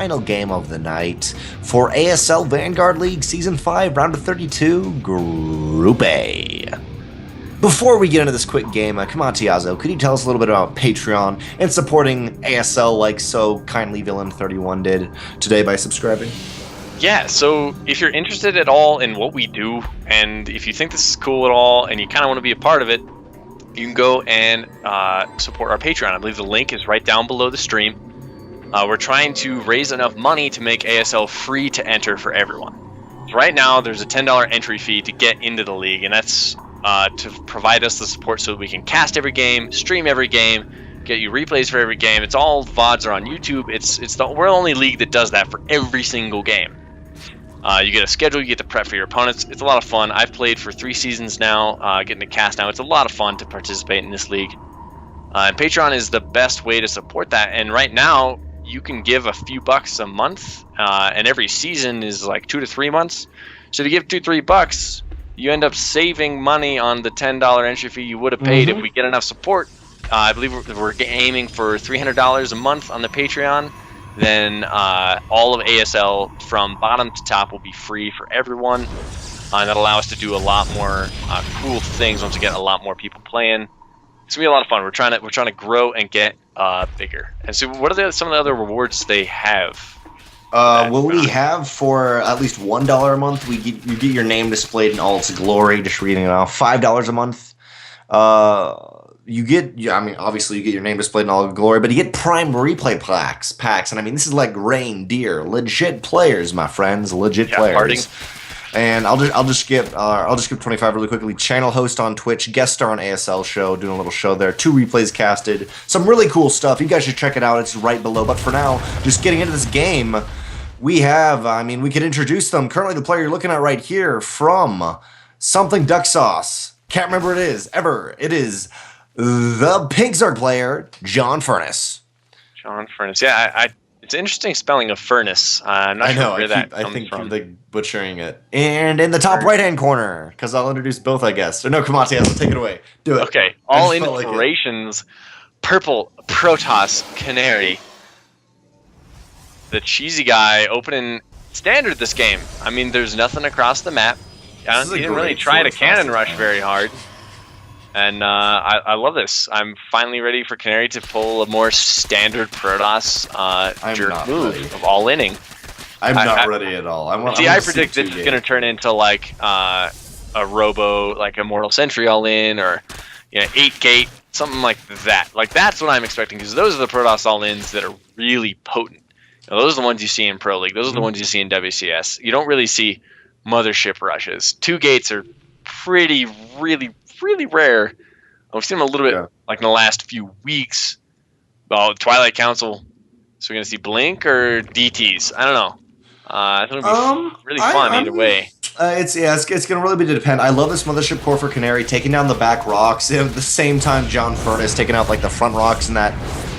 final game of the night for ASL Vanguard League Season 5, Round of 32, Group A. Before we get into this quick game, come on, Tiazo, could you tell us a little bit about Patreon and supporting ASL like so kindly Villain31 did today by subscribing? Yeah, so if you're interested at all in what we do, and if you think this is cool at all, and you kind of want to be a part of it, you can go and support our Patreon. I believe the link is right down below the stream. We're trying to raise enough money to make ASL free to enter for everyone. So right now, there's a $10 entry fee to get into the league, and that's to provide us the support so that we can cast every game, stream every game, get you replays for every game. It's all VODs are on YouTube. We're the only league that does that for every single game. You get a schedule, you get to prep for your opponents. It's a lot of fun. I've played for 3 seasons now, getting to cast now. It's a lot of fun to participate in this league. And Patreon is the best way to support that. And right now, you can give a few bucks a month, and every season is like 2 to 3 months. So if you give $2-3, you end up saving money on the $10 entry fee you would have paid if we get enough support. I believe we're aiming for $300 a month on the Patreon. Then all of ASL from bottom to top will be free for everyone, and that'll allow us to do a lot more cool things once we get a lot more people playing. It's gonna be a lot of fun. We're trying to grow and get bigger. And so, what are some of the other rewards they have? What we have for at least $1 a month, you get your name displayed in all its glory. Just reading it off. $5 a month. Obviously you get your name displayed in all its glory, but you get prime replay packs, and I mean, this is like reindeer, legit players, my friends, legit players. Harding. And I'll just skip 25 really quickly. Channel host on Twitch, guest star on ASL show, doing a little show there. 2 replays casted, some really cool stuff. You guys should check it out. It's right below. But for now, just getting into this game, we could introduce them. Currently, the player you're looking at right here from something duck sauce. Can't remember what it is ever. It is the Pigsart player, Jonfurniss. Jonfurniss, yeah, it's interesting spelling of furnace. I'm not sure where that comes from. I think you're butchering it. And in the top right-hand corner, because I'll introduce both, I guess. Or no, come on, Tiazo, take it away. Do it. Okay, all inspirations, purple Protoss Canary. The cheesy guy opening standard this game. I mean, there's nothing across the map. He didn't really try to cannon rush very hard. And I love this. I'm finally ready for Canary to pull a more standard Protoss jerk move of all-inning. I'm not ready at all. I predict this is going to turn into like a Robo, like a Mortal Sentry all-in, or 8-gate, something like that. Like, that's what I'm expecting, because those are the Protoss all-ins that are really potent. Those are the ones you see in Pro League. Those are the ones you see in WCS. You don't really see Mothership rushes. 2 gates are really rare. We've seen them a little bit like in the last few weeks. Well, Twilight Council. So we're gonna see Blink or DTs. I don't know. It's gonna be really fun either way. It's gonna really be to depend. I love this Mothership core for Canary, taking down the back rocks. At the same time, Jonfurniss taking out like the front rocks and that.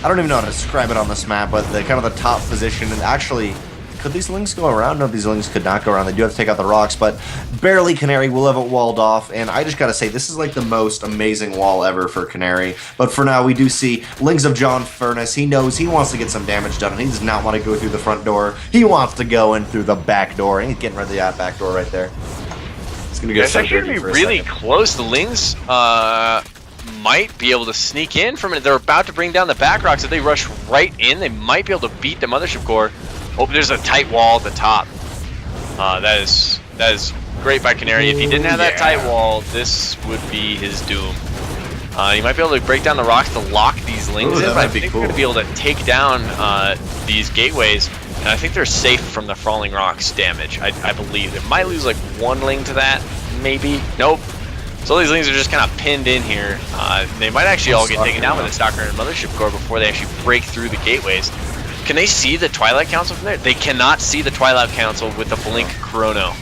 I don't even know how to describe it on this map, but the kind of the top position. And actually, could these lings go around? No, these lings could not go around. They do have to take out the rocks, but barely Canary will have it walled off. And I just gotta say, this is like the most amazing wall ever for Canary. But for now, we do see lings of Jonfurniss. He knows he wants to get some damage done, and he does not want to go through the front door. He wants to go in through the back door, and he's getting rid of that back door right there. It's gonna get actually gonna be really close. The lings might be able to sneak in from it. They're about to bring down the back rocks. If they rush right in, they might be able to beat the Mothership core. Oh, there's a tight wall at the top. That is great by Canary. If he didn't have that tight wall, this would be his doom. You might be able to break down the rocks to lock these lings in, but I think we're going to be able to take down these gateways, and I think they're safe from the falling rocks damage, I believe. It might lose like 1 ling to that, maybe. Nope. So all these lings are just kind of pinned in here. They might actually all get taken down by the Stalker and Mothership core before they actually break through the gateways. Can they see the Twilight Council from there? They cannot see the Twilight Council with the Blink Chrono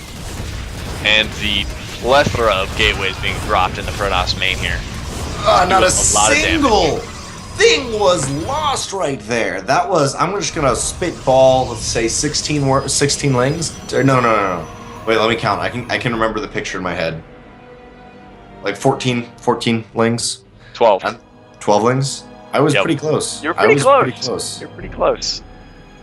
and the plethora of gateways being dropped in the Protoss main here. Not a single thing was lost right there. That was, I'm just going to spitball, let's say 16 lings. No. Wait, let me count. I can remember the picture in my head. Like 14 lings. 12. 12 lings? I was pretty close. You're pretty close. You're pretty close.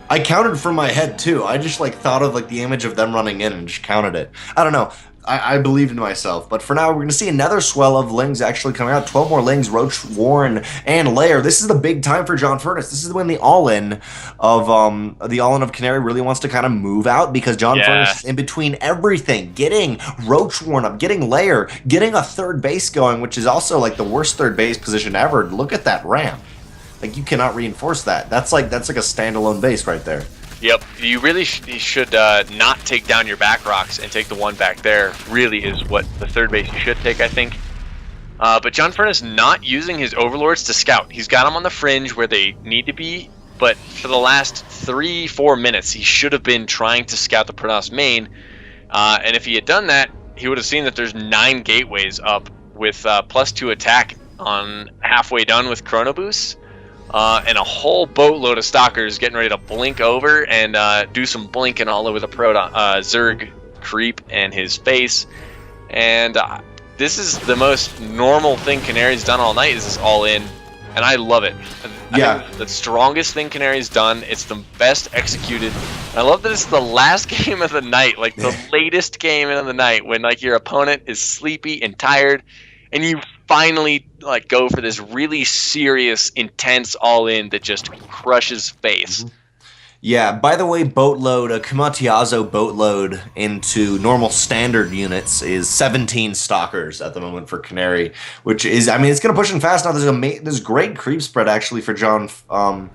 I counted from my head too. I just like thought of like the image of them running in and just counted it. I don't know. I believed in myself. But for now, we're going to see another swell of Lings actually coming out. 12 more Lings, Roach, Warren, and Lair. This is the big time for Jonfurniss. This is when the all-in of Canary really wants to kind of move out, because Jonfurniss is in between everything. Getting Roach Warren up, getting Lair, getting a third base going, which is also like the worst third base position ever. Look at that ramp. Like, you cannot reinforce that. That's like a standalone base right there. Yep, you really should not take down your back rocks and take the one back there. Really is what the third base you should take, I think. But Jonfurniss not using his overlords to scout. He's got them on the fringe where they need to be, but for the last 3-4 minutes, he should have been trying to scout the Protoss main. And if he had done that, he would have seen that there's 9 gateways up with +2 attack on halfway done with Chrono Boost. And a whole boatload of stalkers getting ready to blink over and do some blinking all over the Zerg creep and his face. And this is the most normal thing Canary's done all night, is this all in. And I love it. I think the strongest thing Canary's done. It's the best executed. And I love that it's the last game of the night, like the latest game of the night, when like your opponent is sleepy and tired, and you finally like go for this really serious, intense all-in that just crushes face. Yeah, by the way, boatload, a Kumatiazo boatload into normal standard units is 17 stalkers at the moment for Canary, which is, I mean, it's going to push in fast now. There's great creep spread actually for Jonfurniss,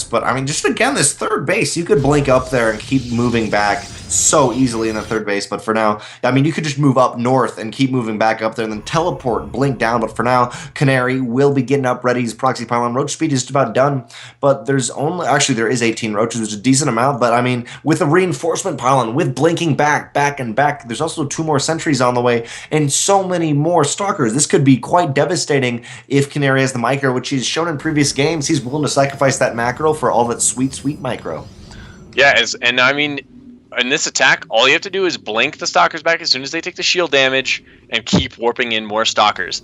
but I mean, just again, this third base, you could blink up there and keep moving back so easily in the third base. But for now, I mean, you could just move up north and keep moving back up there and then teleport, blink down. But for now, Canary will be getting up ready. His proxy pylon. Roach speed is just about done, but there is 18 roaches, which is a decent amount. But I mean, with a reinforcement pylon, with blinking back and back, there's also 2 more sentries on the way and so many more stalkers. This could be quite devastating if Canary has the micro, which he's shown in previous games. He's willing to sacrifice that macro for all that sweet micro. Yeah, and I mean, in this attack, all you have to do is blink the stalkers back as soon as they take the shield damage and keep warping in more stalkers.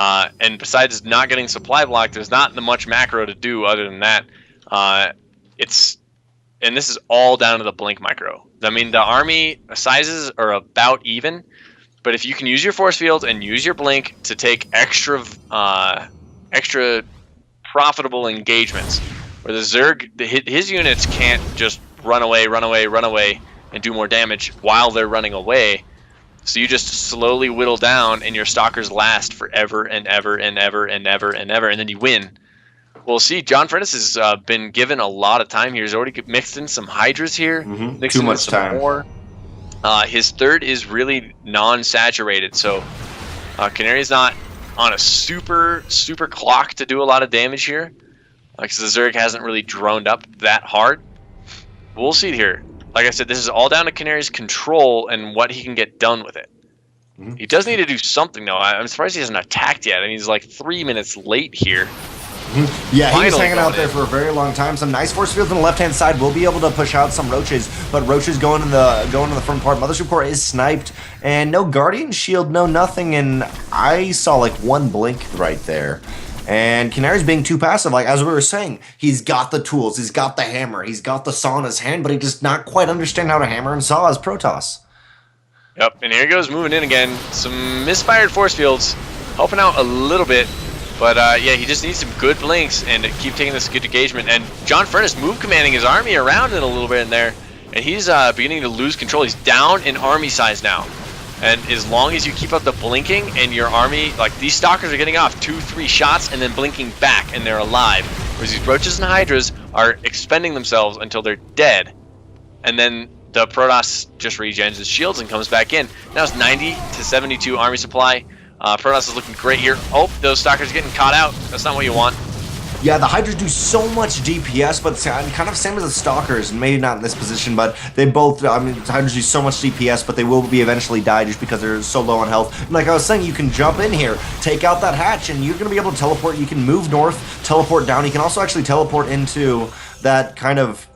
And besides not getting supply block, there's not much macro to do other than that. And this is all down to the blink micro. I mean, the army sizes are about even, but if you can use your force field and use your blink to take extra profitable engagements, where the Zerg, his units can't just run away, and do more damage while they're running away. So you just slowly whittle down, and your stalkers last forever and ever and ever and ever and ever, and then you win. We'll see. Jonfurniss has been given a lot of time here. He's already mixed in some Hydras here. Too much time. More. His third is really non-saturated, so Canary's not on a super clock to do a lot of damage here, because the Zerg hasn't really droned up that hard. We'll see here. Like I said, this is all down to Canary's control and what he can get done with it. He does need to do something, though. I'm surprised he hasn't attacked yet. I mean, he's like 3 minutes late here. Yeah, he was hanging out there for a very long time. Some nice force fields on the left-hand side will be able to push out some roaches, but roaches going in the front part. Mothership Core is sniped, and no Guardian Shield, no nothing, and I saw like 1 blink right there. And Canary's being too passive. Like, as we were saying, he's got the tools, he's got the hammer, he's got the saw in his hand, but he does not quite understand how to hammer and saw as Protoss. Yep, and here he goes, moving in again. Some misfired force fields, helping out a little bit. But yeah, he just needs some good blinks and to keep taking this good engagement. And Jonfurniss move commanding his army around it a little bit in there. And he's beginning to lose control. He's down in army size now. And as long as you keep up the blinking and your army, like these stalkers are getting off 2-3 shots and then blinking back and they're alive. Whereas these roaches and hydras are expending themselves until they're dead. And then the Protoss just regens his shields and comes back in. Now it's 90 to 72 army supply. Protoss is looking great here. Oh, those stalkers are getting caught out. That's not what you want. Yeah, the Hydras do so much DPS, but kind of same as the Stalkers, maybe not in this position, but they both, I mean, the Hydras do so much DPS, but they will be eventually die just because they're so low on health. And like I was saying, you can jump in here, take out that hatch, and you're going to be able to teleport. You can move north, teleport down. You can also actually teleport into that kind of,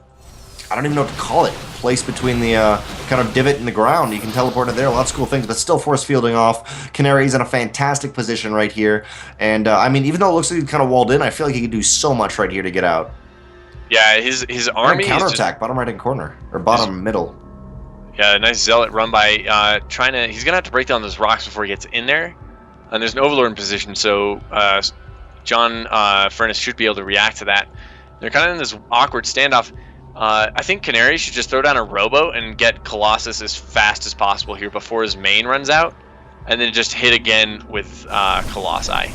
I don't even know what to call it, place between the kind of divot in the ground. You can teleport in there, lots of cool things, but still force fielding off. Canary's in a fantastic position right here. And, I mean, even though it looks like he's kind of walled in, I feel like he could do so much right here to get out. Yeah, his army is counterattack, bottom right hand corner or bottom middle. Yeah, a nice zealot run by he's gonna have to break down those rocks before he gets in there. And there's an overlord in position, so Jonfurniss should be able to react to that. They're kind of in this awkward standoff. I think Canary should just throw down a robo and get Colossus as fast as possible here before his main runs out, and then just hit again with Colossi.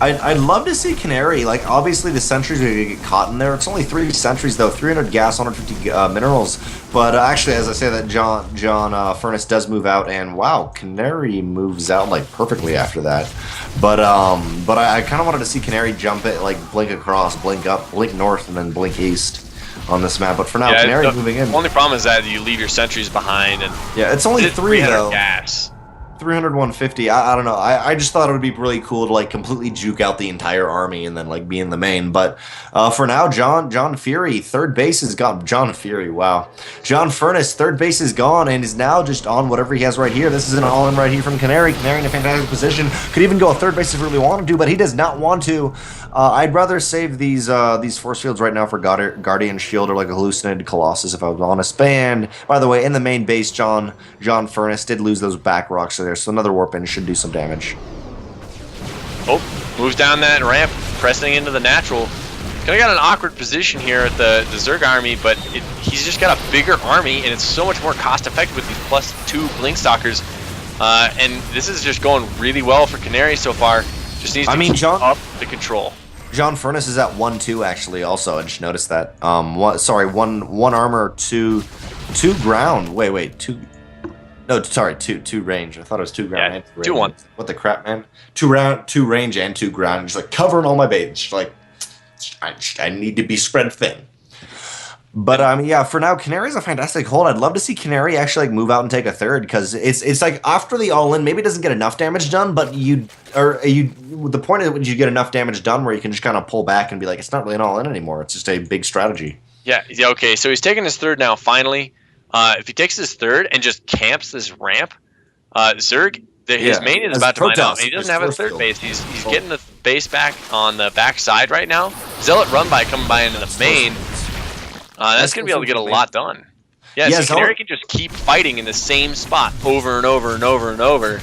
I'd love to see Canary. Like, obviously the sentries are gonna get caught in there. It's only 3 sentries though, 300 gas, 150 minerals. But actually, as I say that, Jonfurniss does move out, and wow, Canary moves out like perfectly after that. But I kind of wanted to see Canary jump it, like blink across, blink up, blink north, and then blink east on this map. But for now, Canary moving in. The only problem is that you leave your sentries behind, and yeah, it's only 3 though. Gas. 300, 150. I don't know. I just thought it would be really cool to like completely juke out the entire army and then like be in the main. But for now, John Fury, third base is gone. John Fury, wow. Jonfurniss, third base is gone and is now just on whatever he has right here. This is an all-in right here from Canary. Canary in a fantastic position. Could even go a third base if he really wanted to, but he does not want to. I'd rather save these force fields right now for Guardian Shield or like a hallucinated Colossus if I was honest. And by the way, in the main base, Jonfurniss did lose those back rocks there, so another warp in should do some damage. Oh, moves down that ramp, pressing into the natural. Kind of got an awkward position here at the Zerg army, but he's just got a bigger army, and it's so much more cost-effective with these +2 Blink Stalkers. And this is just going really well for Canary so far. Just needs to keep up the control. Jonfurniss is at 1-2 actually. Also, I just noticed that. One armor, two ground. Wait, two. No, sorry, two range. I thought it was 2 ground. Yeah, 2-1. What the crap, man? 2 range and 2 ground. Just like covering all my bases. Just like I need to be spread thin. But yeah, for now, Canary's a fantastic hold. I'd love to see Canary actually like move out and take a third, because it's like after the all-in, maybe it doesn't get enough damage done, but the point is you get enough damage done where you can just kind of pull back and be like, it's not really an all-in anymore. It's just a big strategy. Yeah. Okay. So he's taking his third now. Finally, if he takes his third and just camps this ramp, Zerg. His main is about to mine out. He doesn't have a third base. He's getting the base back on the back side right now. Zealot run by coming by into the main. That's going to be able to get a lot done. Yeah, so Canary can just keep fighting in the same spot over and over and over and over.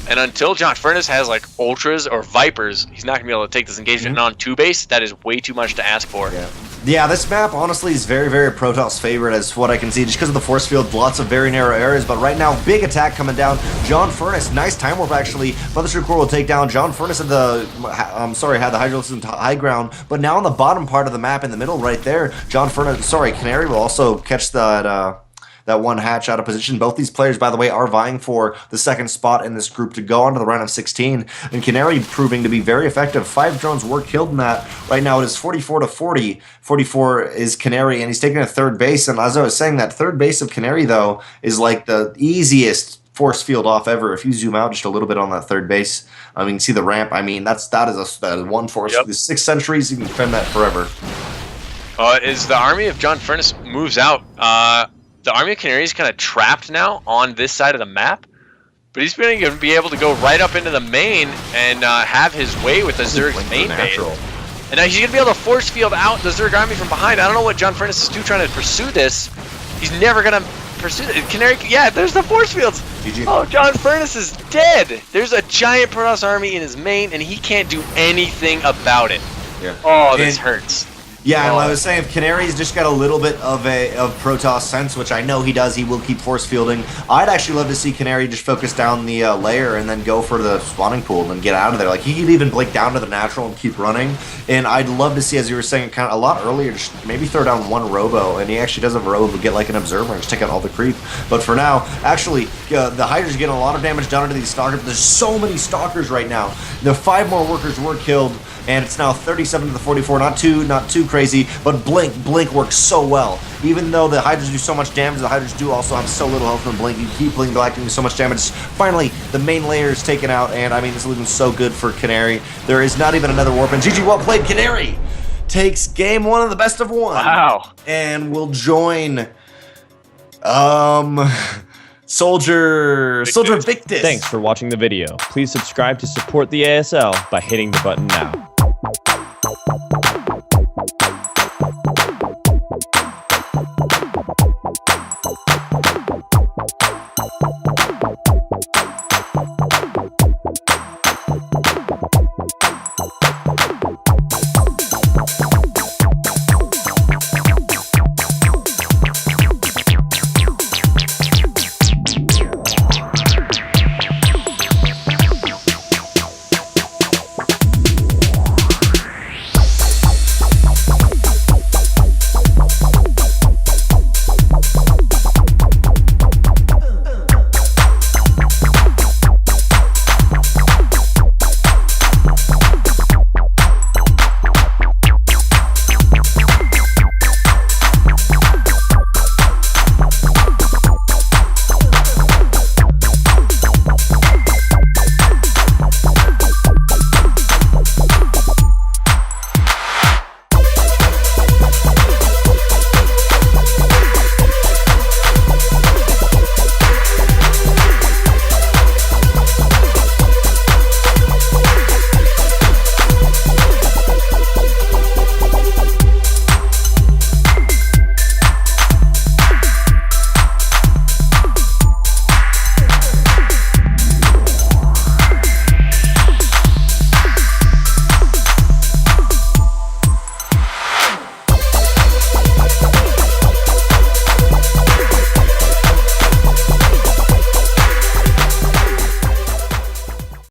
And until Jonfurniss has like Ultras or Vipers, he's not going to be able to take this engagement. And on 2 base, that is way too much to ask for. Yeah, this map honestly is very, very Protoss favorite as what I can see, just because of the force field, lots of very narrow areas. But right now, big attack coming down. Jonfurniss, nice time warp actually. Mothership Core will take down Jonfurniss at the, had the Hydro System high ground. But now on the bottom part of the map in the middle right there, Canary will also catch that one hatch out of position. Both these players, by the way, are vying for the second spot in this group to go on to the round of 16. And Canary proving to be very effective. 5 drones were killed in that. Right now it is 44-40. 44 is Canary, and he's taking a third base. And as I was saying, that third base of Canary, though, is like the easiest force field off ever. If you zoom out just a little bit on that third base, I mean, see the ramp. I mean, that is a one force. Yep. 6 centuries, you can defend that forever. As the army of Jonfurniss moves out, the army of Canary is kind of trapped now on this side of the map, but he's going to be able to go right up into the main and have his way with the Zerg's main base. And now he's going to be able to force field out the Zerg army from behind. I don't know what Jonfurniss is doing trying to pursue this. He's never going to pursue it. Canary, yeah, there's the force fields. GG. Oh, Jonfurniss is dead. There's a giant Protoss army in his main, and he can't do anything about it. Yeah. Oh, this hurts. Yeah, and I was saying, if Canary's just got a little bit of Protoss sense, which I know he does, he will keep force fielding. I'd actually love to see Canary just focus down the layer and then go for the spawning pool and get out of there. Like, he could even blink down to the natural and keep running. And I'd love to see, as you were saying, kind of a lot earlier, just maybe throw down 1 robo, and he actually does have a robo, get like an observer and just take out all the creep. But for now, actually, the Hydra's getting a lot of damage done into these stalkers. There's so many stalkers right now. The 5 more workers were killed. And it's now 37 to the 44, not too crazy, but Blink works so well. Even though the Hydras do so much damage, the Hydras do also have so little health from Blink. You keep Blink Black doing so much damage. Finally, the main layer is taken out, and I mean, this is looking so good for Canary. There is not even another warp, and GG, well played, Canary takes game 1 of the best of 1. Wow. And will join, Soldier Victus. Thanks for watching the video. Please subscribe to support the ASL by hitting the button now.